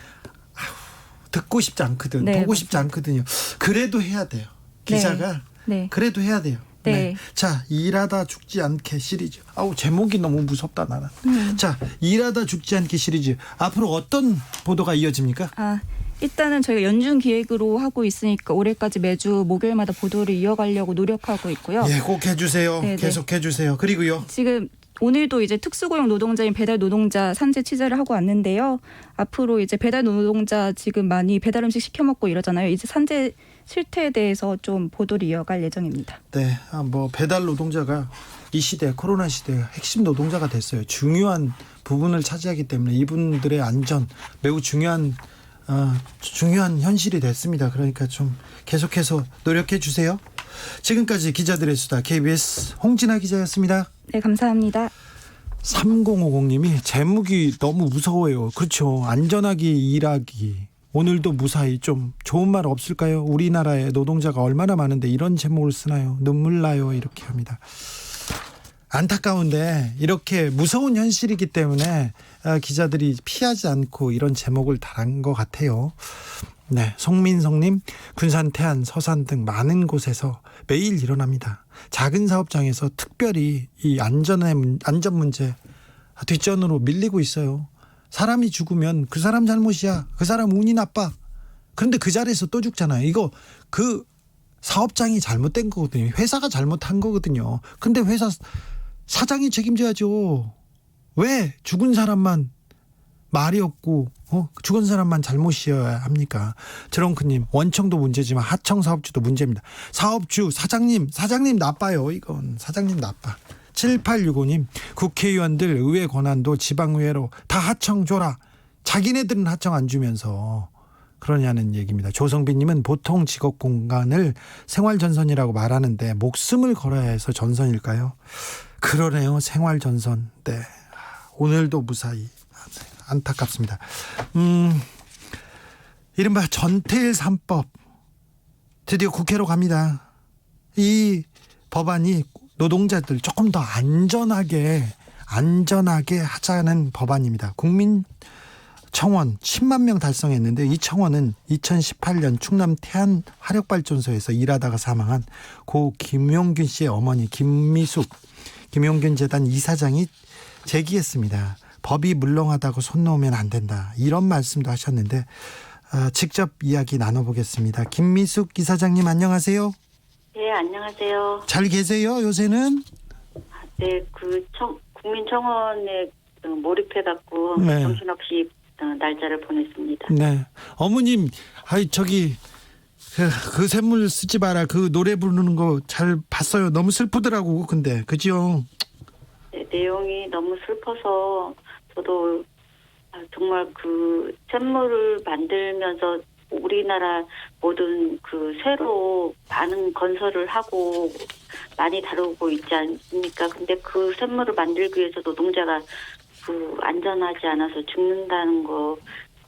듣고 싶지 않거든. 네, 보고 싶지 않거든요. 그래도 해야 돼요. 기자가 네. 그래도 해야 돼요. 네. 자, 일하다 죽지 않게 시리즈. 아우, 제목이 너무 무섭다 나는. 자, 일하다 죽지 않게 시리즈. 앞으로 어떤 보도가 이어집니까? 일단은 저희가 연중 기획으로 하고 있으니까 올해까지 매주 목요일마다 보도를 이어가려고 노력하고 있고요. 예, 꼭 해주세요. 네네. 계속 해주세요. 그리고요. 지금 오늘도 이제 특수고용 노동자인 배달 노동자 산재 취재를 하고 왔는데요. 앞으로 이제 배달 노동자 지금 많이 배달 음식 시켜 먹고 이러잖아요. 이제 산재 실태에 대해서 좀 보도를 이어갈 예정입니다. 네, 뭐 배달 노동자가 이 시대 코로나 시대 핵심 노동자가 됐어요. 중요한 부분을 차지하기 때문에 이분들의 안전 매우 중요한 현실이 됐습니다. 그러니까 좀 계속해서 노력해 주세요. 지금까지 기자들의 수다 KBS 홍진아 기자였습니다. 네, 감사합니다. 3050님이 제목이 너무 무서워요. 그렇죠. 안전하게 일하기. 오늘도 무사히 좀 좋은 말 없을까요? 우리나라에 노동자가 얼마나 많은데 이런 제목을 쓰나요? 눈물 나요. 이렇게 합니다. 안타까운데 이렇게 무서운 현실이기 때문에 기자들이 피하지 않고 이런 제목을 달한 것 같아요. 네, 송민성님, 군산, 태안, 서산 등 많은 곳에서 매일 일어납니다. 작은 사업장에서 특별히 이 안전 문제 뒷전으로 밀리고 있어요. 사람이 죽으면 그 사람 잘못이야. 그 사람 운이 나빠. 그런데 그 자리에서 또 죽잖아요. 이거 그 사업장이 잘못된 거거든요. 회사가 잘못한 거거든요. 근데 회사 사장이 책임져야죠. 왜 죽은 사람만 말이 없고 죽은 사람만 잘못이어야 합니까? 드렁크님, 원청도 문제지만 하청 사업주도 문제입니다. 사업주, 사장님 나빠요. 이건 사장님 나빠. 7865님, 국회의원들 의회 권한도 지방의회로 다 하청 줘라. 자기네들은 하청 안 주면서 그러냐는 얘기입니다. 조성빈님은 보통 직업 공간을 생활전선이라고 말하는데 목숨을 걸어야 해서 전선일까요? 그러네요. 생활전선. 네. 오늘도 무사히. 안타깝습니다. 이른바 전태일 3법 드디어 국회로 갑니다. 이 법안이 노동자들 조금 더 안전하게 하자는 법안입니다. 국민청원 10만 명 달성했는데 이 청원은 2018년 충남 태안 화력발전소에서 일하다가 사망한 고 김용균 씨의 어머니 김미숙 김용균 재단 이사장이 제기했습니다. 법이 물렁하다고 손 놓으면 안 된다. 이런 말씀도 하셨는데 직접 이야기 나눠보겠습니다. 김미숙 이사장님 안녕하세요. 네, 안녕하세요. 잘 계세요 요새는? 네, 국민청원에 몰입해갖고 네. 정신없이 날짜를 보냈습니다. 네. 어머님, 그 샘물 쓰지 마라. 그 노래 부르는 거 잘 봤어요. 너무 슬프더라고. 근데 그죠? 네, 내용이 너무 슬퍼서 저도 정말 그 샘물을 만들면서 우리나라 모든 그 새로 많은 건설을 하고 많이 다루고 있지 않습니까? 근데 그 샘물을 만들기 위해서 노동자가 그 안전하지 않아서 죽는다는 거,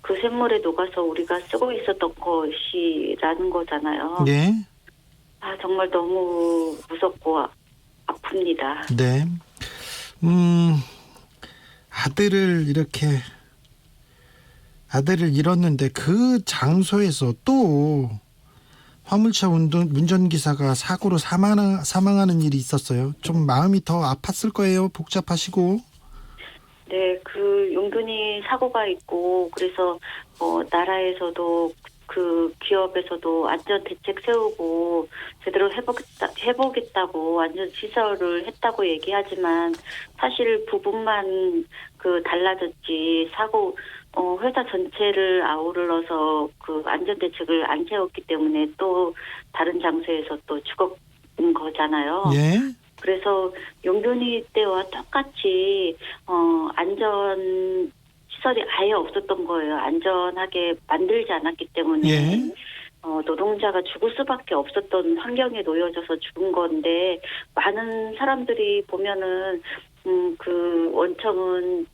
그 샘물에 녹아서 우리가 쓰고 있었던 것이라는 거잖아요. 네. 정말 너무 무섭고 아픕니다. 네. 아들을 잃었는데 그 장소에서 또 화물차 운전기사가 사고로 사망하는 일이 있었어요. 좀 마음이 더 아팠을 거예요. 복잡하시고. 네, 그 용균이 사고가 있고 그래서 나라에서도 그 기업에서도 안전 대책 세우고 제대로 해보겠다고 안전 시설을 했다고 얘기하지만 사실 부분만 그 달라졌지 사고 회사 전체를 아우러서 그 안전 대책을 안 세웠기 때문에 또 다른 장소에서 또 죽은 거잖아요. 예. 그래서 용균이 때와 똑같이 안전 시설이 아예 없었던 거예요. 안전하게 만들지 않았기 때문에 예. 노동자가 죽을 수밖에 없었던 환경에 놓여져서 죽은 건데 많은 사람들이 보면은 그 원청은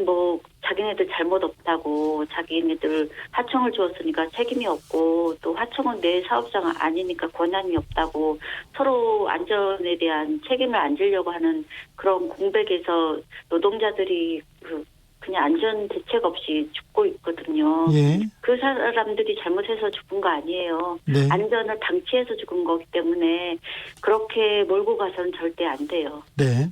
뭐 자기네들 잘못 없다고 자기네들 하청을 주었으니까 책임이 없고 또 하청은 내 사업장 아니니까 권한이 없다고 서로 안전에 대한 책임을 안 지려고 하는 그런 공백에서 노동자들이 그 그냥 안전 대책 없이 죽고 있거든요. 예. 그 사람들이 잘못해서 죽은 거 아니에요. 네. 안전을 방치해서 죽은 거기 때문에 그렇게 몰고 가서는 절대 안 돼요. 네.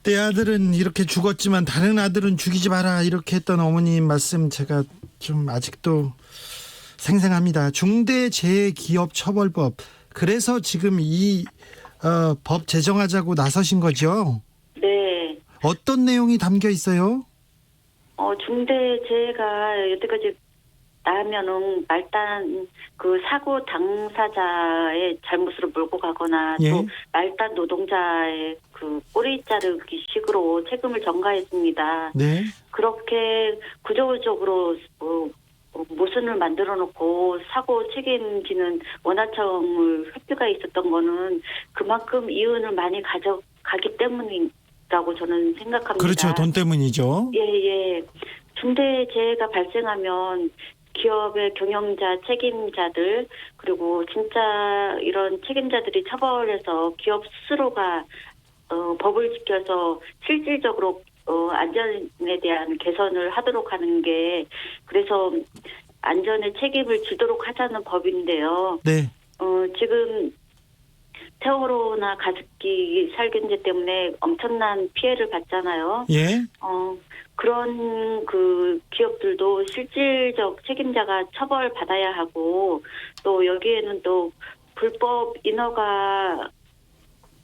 내 아들은 이렇게 죽었지만 다른 아들은 죽이지 마라 이렇게 했던 어머님 말씀 제가 좀 아직도 생생합니다. 중대재해기업처벌법. 그래서 지금 이 법 제정하자고 나서신 거죠? 네. 어떤 내용이 담겨 있어요? 중대재해가 여태까지 나면은 말단 그 사고 당사자의 잘못으로 몰고 가거나 예. 또 말단 노동자의 그 꼬리 자르기 식으로 책임을 전가했습니다. 네. 그렇게 구조적으로 모순을 만들어 놓고 사고 책임지는 원하청을 회피가 있었던 거는 그만큼 이윤을 많이 가져가기 때문이라고 저는 생각합니다. 그렇죠. 돈 때문이죠. 예. 중대재해가 발생하면 기업의 경영자, 책임자들 그리고 진짜 이런 책임자들이 처벌해서 기업 스스로가 법을 지켜서 실질적으로 안전에 대한 개선을 하도록 하는 게 그래서 안전에 책임을 지도록 하자는 법인데요. 네. 지금 세월호나 가습기 살균제 때문에 엄청난 피해를 봤잖아요. 예. 그런 그 기업들도 실질적 책임자가 처벌받아야 하고 또 여기에는 또 불법 인허가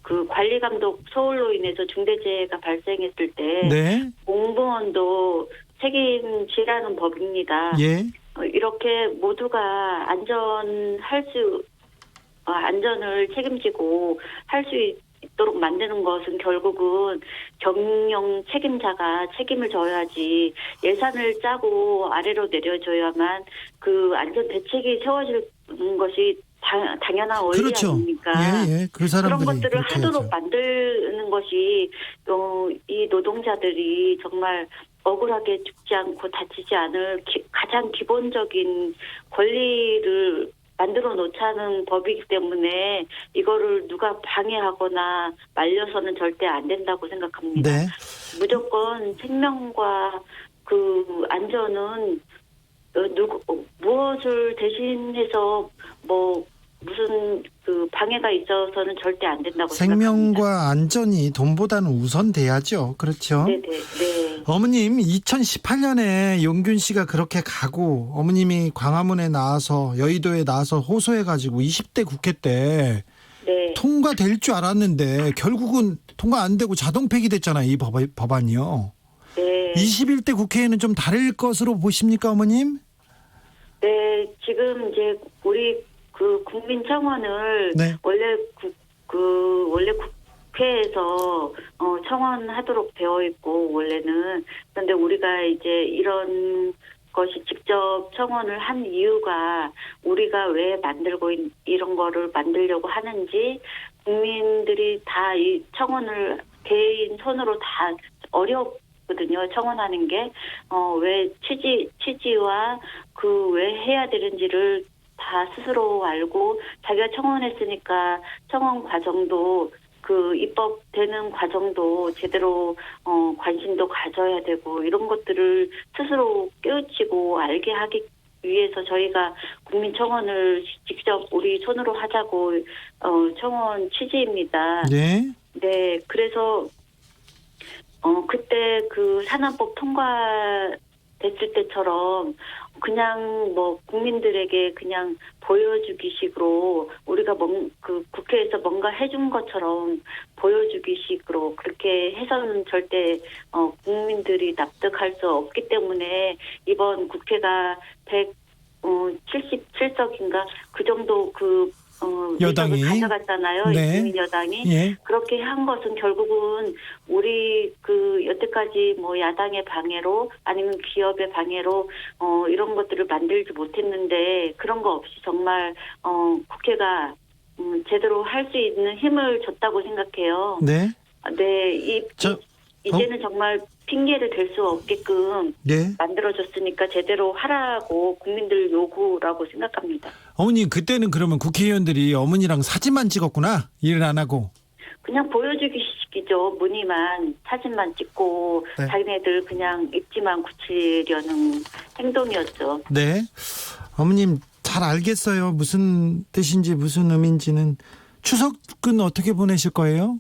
그 관리감독 소홀로 인해서 중대재해가 발생했을 때 네. 공무원도 책임지라는 법입니다. 예. 이렇게 모두가 안전을 책임지고 할 수 있도록 만드는 것은 결국은 경영 책임자가 책임을 져야지 예산을 짜고 아래로 내려줘야만 그 안전 대책이 세워지는 것이 당연한 원리 그렇죠. 아닙니까? 예. 그 사람들이 그런 것들을 그렇게 하도록 해야죠. 만드는 것이 이 노동자들이 정말 억울하게 죽지 않고 다치지 않을 가장 기본적인 권리를 만들어 놓자는 법이기 때문에 이거를 누가 방해하거나 말려서는 절대 안 된다고 생각합니다. 네. 무조건 생명과 그 안전은 무엇을 대신해서 무슨 그 방해가 있어서는 절대 안 된다고 생각합니다. 생명과 안전이 돈보다는 우선돼야죠. 그렇죠. 네네. 어머님 2018년에 용균 씨가 그렇게 가고 어머님이 광화문에 나와서 여의도에 나와서 호소해가지고 20대 국회 때 네. 통과될 줄 알았는데 결국은 통과 안 되고 자동 폐기됐잖아요. 이 법안이요. 네. 21대 국회에는 좀 다를 것으로 보십니까, 어머님? 네. 지금 이제 우리 그 국민청원을 네. 원래 국회에서 청원하도록 되어 있고 원래는 그런데 우리가 이제 이런 것이 직접 청원을 한 이유가 우리가 왜 만들고 이런 거를 만들려고 하는지 국민들이 다 이 청원을 개인 손으로 다 어렵거든요. 청원하는 게 왜 취지와 그 왜 해야 되는지를 다 스스로 알고 자기가 청원했으니까 청원 과정도 그 입법되는 과정도 제대로 관심도 가져야 되고 이런 것들을 스스로 깨우치고 알게 하기 위해서 저희가 국민청원을 직접 우리 손으로 하자고 청원 취지입니다. 네. 네, 그래서 그때 그 산안법 통과됐을 때처럼 그냥 국민들에게 그냥 보여주기식으로 우리가 그 국회에서 뭔가 해준 것처럼 보여주기식으로 그렇게 해서는 절대 국민들이 납득할 수 없기 때문에 이번 국회가 177석인가 그 정도 여당이 가져갔잖아요. 네. 국민 여당이 예. 그렇게 한 것은 결국은 우리 그 여태까지 야당의 방해로 아니면 기업의 방해로 이런 것들을 만들지 못했는데 그런 거 없이 정말 국회가 제대로 할 수 있는 힘을 줬다고 생각해요. 네. 네, 이제는 정말 핑계를 댈 수 없게끔 네. 만들어줬으니까 제대로 하라고 국민들 요구라고 생각합니다. 어머니 그때는 그러면 국회의원들이 어머니랑 사진만 찍었구나. 일을 안 하고. 그냥 보여주기 방식이죠. 무늬만 사진만 찍고 네. 자기네들 그냥 입지만 굳히려는 행동이었죠. 네. 어머님 잘 알겠어요. 무슨 뜻인지 무슨 의미인지는. 추석은 어떻게 보내실 거예요?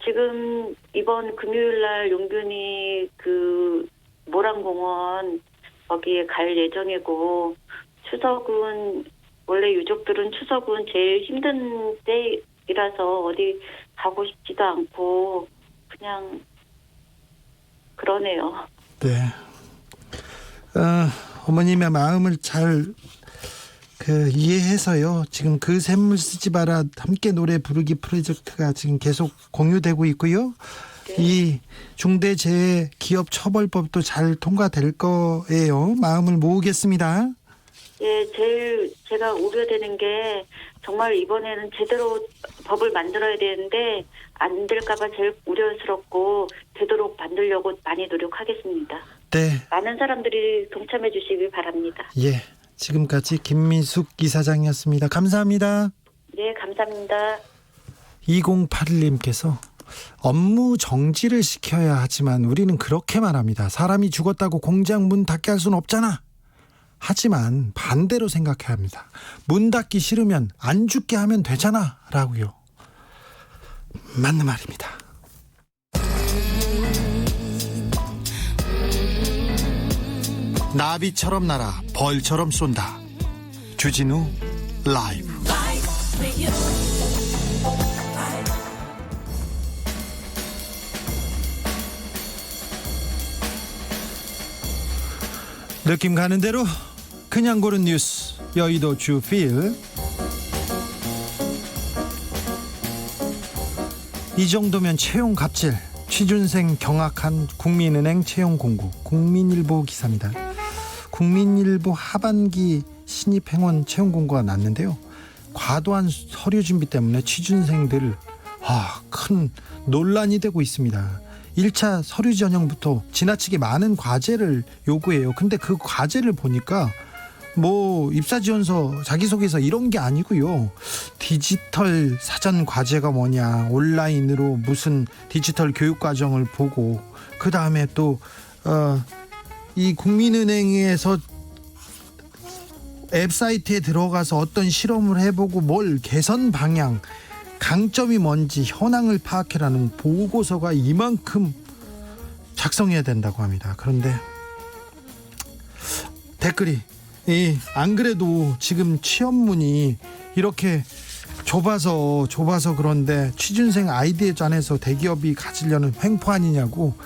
지금 이번 금요일 날 용균이 그 모란공원 거기에 갈 예정이고, 추석은 원래 유족들은 추석은 제일 힘든 때이라서 어디 가고 싶지도 않고 그냥 그러네요. 네. 어머님의 마음을 잘 이해해서요. 지금 그 샘물 쓰지 마라 함께 노래 부르기 프로젝트가 지금 계속 공유되고 있고요. 네. 이 중대재해기업처벌법도 잘 통과될 거예요. 마음을 모으겠습니다. 예, 제일 제가 우려되는 게 정말 이번에는 제대로 법을 만들어야 되는데 안 될까봐 제일 우려스럽고 되도록 만들려고 많이 노력하겠습니다. 네. 많은 사람들이 동참해 주시길 바랍니다. 예. 지금까지 김민숙 이사장이었습니다. 감사합니다. 네, 감사합니다. 2081님께서 업무 정지를 시켜야 하지만 우리는 그렇게 말합니다. 사람이 죽었다고 공장 문 닫게 할 수는 없잖아. 하지만 반대로 생각해야 합니다. 문 닫기 싫으면 안 죽게 하면 되잖아 라고요. 맞는 말입니다. 나비처럼 날아 벌처럼 쏜다. 주진우 라이브. 느낌 가는 대로 그냥 고른 뉴스 여의도 주필. 이 정도면 채용 갑질. 취준생 경악한 국민은행 채용 공고. 국민일보 기사입니다. 국민일보 하반기 신입 행원 채용 공고가 났는데요. 과도한 서류 준비 때문에 취준생들 큰 논란이 되고 있습니다. 1차 서류 전형부터 지나치게 많은 과제를 요구해요. 근데 그 과제를 보니까 뭐 입사지원서, 자기소개서 이런 게 아니고요. 디지털 사전 과제가 뭐냐, 온라인으로 무슨 디지털 교육 과정을 보고, 그 다음에 또 이 국민은행에서 앱사이트에 들어가서 어떤 실험을 해보고 뭘 개선 방향, 강점이 뭔지 현황을 파악해라는 보고서가 이만큼 작성해야 된다고 합니다. 그런데 댓글이 안 그래도 지금 취업문이 이렇게 좁아서 그런데 취준생 아이디에 관해서 대기업이 가지려는 횡포 아니냐고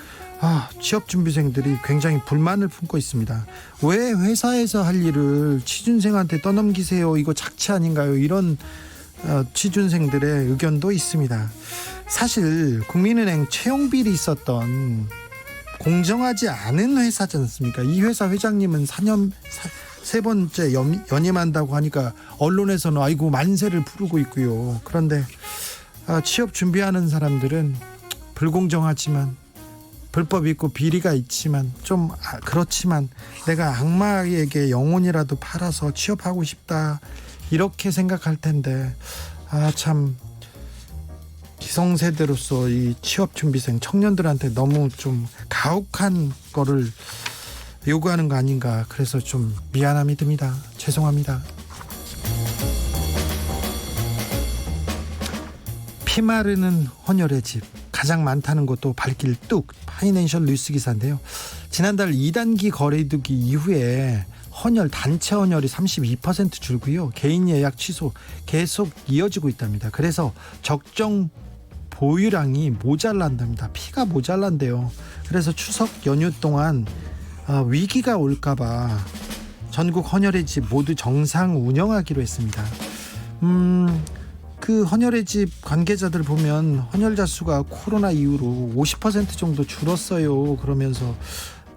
취업준비생들이 굉장히 불만을 품고 있습니다. 왜 회사에서 할 일을 취준생한테 떠넘기세요? 이거 착취 아닌가요? 이런 취준생들의 의견도 있습니다. 사실 국민은행 채용비리 있었던 공정하지 않은 회사지 않습니까? 이 회사 회장님은 4년 세 번째 연임한다고 하니까 언론에서는 아이고 만세를 부르고 있고요. 그런데 취업 준비하는 사람들은 불공정하지만 불법이 있고 비리가 있지만 좀 그렇지만 내가 악마에게 영혼이라도 팔아서 취업하고 싶다 이렇게 생각할 텐데 참 기성세대로서 이 취업준비생 청년들한테 너무 좀 가혹한 거를 요구하는 거 아닌가. 그래서 좀 미안함이 듭니다. 죄송합니다. 피마르는 헌혈의 집 가장 많다는 것도 발길 뚝. 파이낸셜 뉴스 기사인데요. 지난달 2단기 거래두기 이후에 헌혈, 단체 헌혈이 32% 줄고요. 개인 예약 취소 계속 이어지고 있답니다. 그래서 적정 보유량이 모자란답니다. 피가 모자란대요. 그래서 추석 연휴 동안 위기가 올까봐 전국 헌혈의 집 모두 정상 운영하기로 했습니다. 그 헌혈의 집 관계자들 보면 헌혈자 수가 코로나 이후로 50% 정도 줄었어요. 그러면서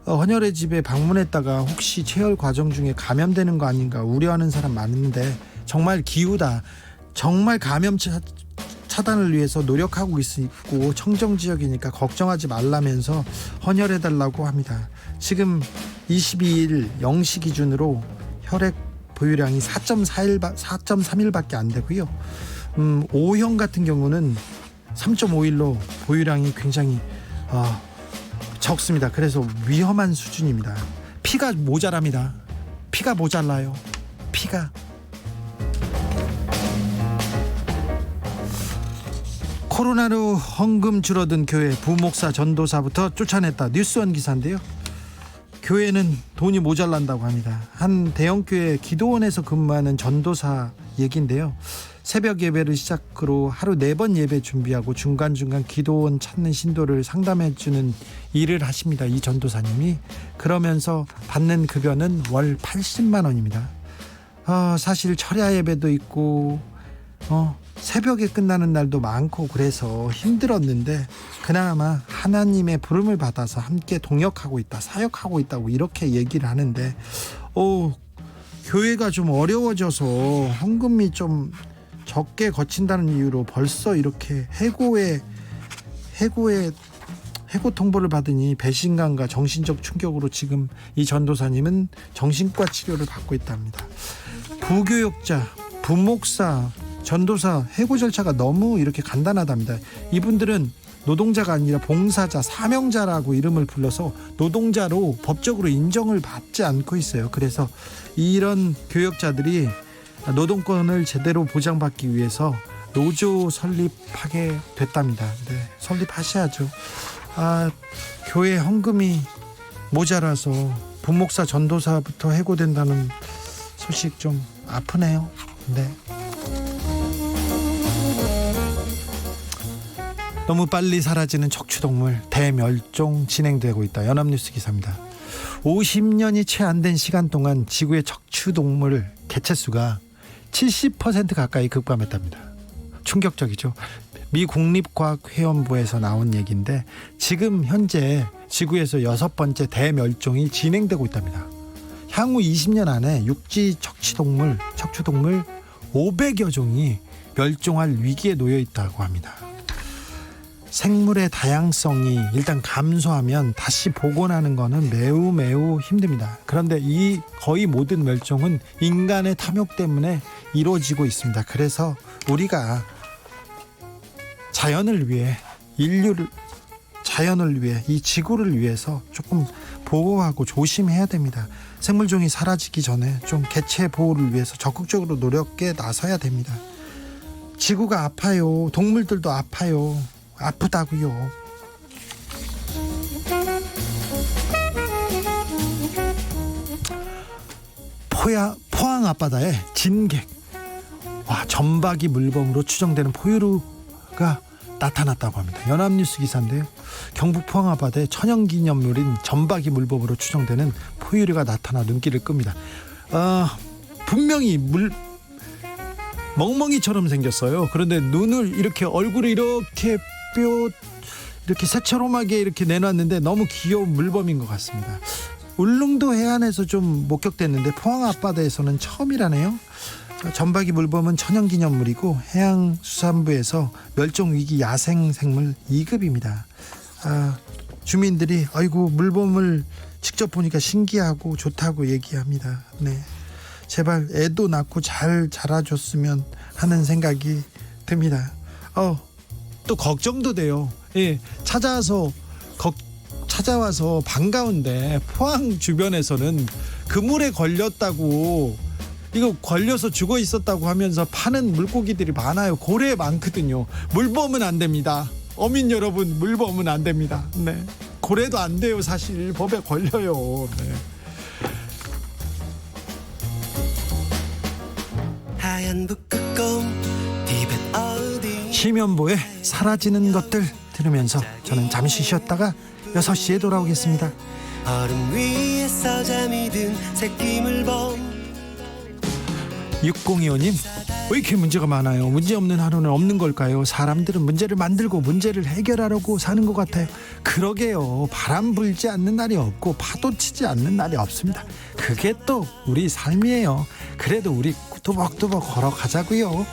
헌혈의 집에 방문했다가 혹시 체열 과정 중에 감염되는 거 아닌가 우려하는 사람 많은데 정말 기우다. 정말 감염 차단을 위해서 노력하고 있고 청정지역이니까 걱정하지 말라면서 헌혈해달라고 합니다. 지금 22일 0시 기준으로 혈액 보유량이 4.3일밖에 안 되고요. O형 같은 경우는 3.5일로 보유량이 굉장히 적습니다. 그래서 위험한 수준입니다. 피가 모자랍니다. 피가 모자라요. 피가. 코로나로 헌금 줄어든 교회 부목사 전도사부터 쫓아냈다. 뉴스원 기사인데요. 교회는 돈이 모자란다고 합니다. 한 대형교회 기도원에서 근무하는 전도사 얘기인데요. 새벽 예배를 시작으로 하루 4번 예배 준비하고 중간중간 기도원 찾는 신도를 상담해주는 일을 하십니다. 이 전도사님이. 그러면서 받는 급여는 월 80만 원입니다. 사실 철야 예배도 있고 새벽에 끝나는 날도 많고 그래서 힘들었는데 그나마 하나님의 부름을 받아서 함께 동역하고 있다, 사역하고 있다고 이렇게 얘기를 하는데 교회가 좀 어려워져서 헌금이 좀 적게 거친다는 이유로 벌써 이렇게 해고 통보를 받으니 배신감과 정신적 충격으로 지금 이 전도사님은 정신과 치료를 받고 있답니다. 부교역자, 부목사, 전도사 해고 절차가 너무 이렇게 간단하답니다. 이분들은 노동자가 아니라 봉사자, 사명자라고 이름을 불러서 노동자로 법적으로 인정을 받지 않고 있어요. 그래서 이런 교역자들이 노동권을 제대로 보장받기 위해서 노조 설립하게 됐답니다. 네, 설립하셔야죠. 교회 헌금이 모자라서 부목사, 전도사부터 해고된다는 소식 좀 아프네요. 네. 너무 빨리 사라지는 척추동물 대멸종 진행되고 있다. 연합뉴스 기사입니다. 50년이 채 안 된 시간 동안 지구의 척추동물 개체수가 70% 가까이 급감했답니다. 충격적이죠. 미 국립과학회원부에서 나온 얘기인데 지금 현재 지구에서 6번째 대멸종이 진행되고 있답니다. 향후 20년 안에 육지 척추동물 500여 종이 멸종할 위기에 놓여 있다고 합니다. 생물의 다양성이 일단 감소하면 다시 복원하는 것은 매우 힘듭니다. 그런데 이 거의 모든 멸종은 인간의 탐욕 때문에 이루어지고 있습니다. 그래서 우리가 자연을 위해 이 지구를 위해서 조금 보호하고 조심해야 됩니다. 생물종이 사라지기 전에 좀 개체 보호를 위해서 적극적으로 노력에 나서야 됩니다. 지구가 아파요. 동물들도 아파요. 아프다고요. 포항 앞바다에 진객, 점박이 물범으로 추정되는 포유류가 나타났다고 합니다. 연합뉴스 기사인데요. 경북 포항 앞바다에 천연기념물인 점박이 물범으로 추정되는 포유류가 나타나 눈길을 끕니다. 분명히 멍멍이처럼 생겼어요. 그런데 눈을 이렇게 얼굴을 이렇게 새처럼하게 이렇게 내놨는데 너무 귀여운 물범인 것 같습니다. 울릉도 해안에서 좀 목격됐는데 포항 앞바다에서는 처음이라네요. 점박이 물범은 천연기념물이고 해양수산부에서 멸종위기 야생생물 2급입니다. 주민들이 아이고 물범을 직접 보니까 신기하고 좋다고 얘기합니다. 네, 제발 애도 낳고 잘 자라줬으면 하는 생각이 듭니다. 또 걱정도 돼요. 예, 찾아와서 반가운데 포항 주변에서는 그물에 걸렸다고, 이거 걸려서 죽어 있었다고 하면서 파는 물고기들이 많아요. 고래 많거든요. 물범은 안 됩니다. 어민 여러분, 물범은 안 됩니다. 네, 고래도 안 돼요. 사실 법에 걸려요. 네. 심연보의 사라지는 것들 들으면서 저는 잠시 쉬었다가 6시에 돌아오겠습니다. 얼음 위에서 잠이 든 새끼물범. 6025님, 왜 이렇게 문제가 많아요? 문제 없는 하루는 없는 걸까요? 사람들은 문제를 만들고 문제를 해결하려고 사는 것 같아요. 그러게요. 바람 불지 않는 날이 없고 파도 치지 않는 날이 없습니다. 그게 또 우리 삶이에요. 그래도 우리 뚜벅뚜벅 걸어가자고요.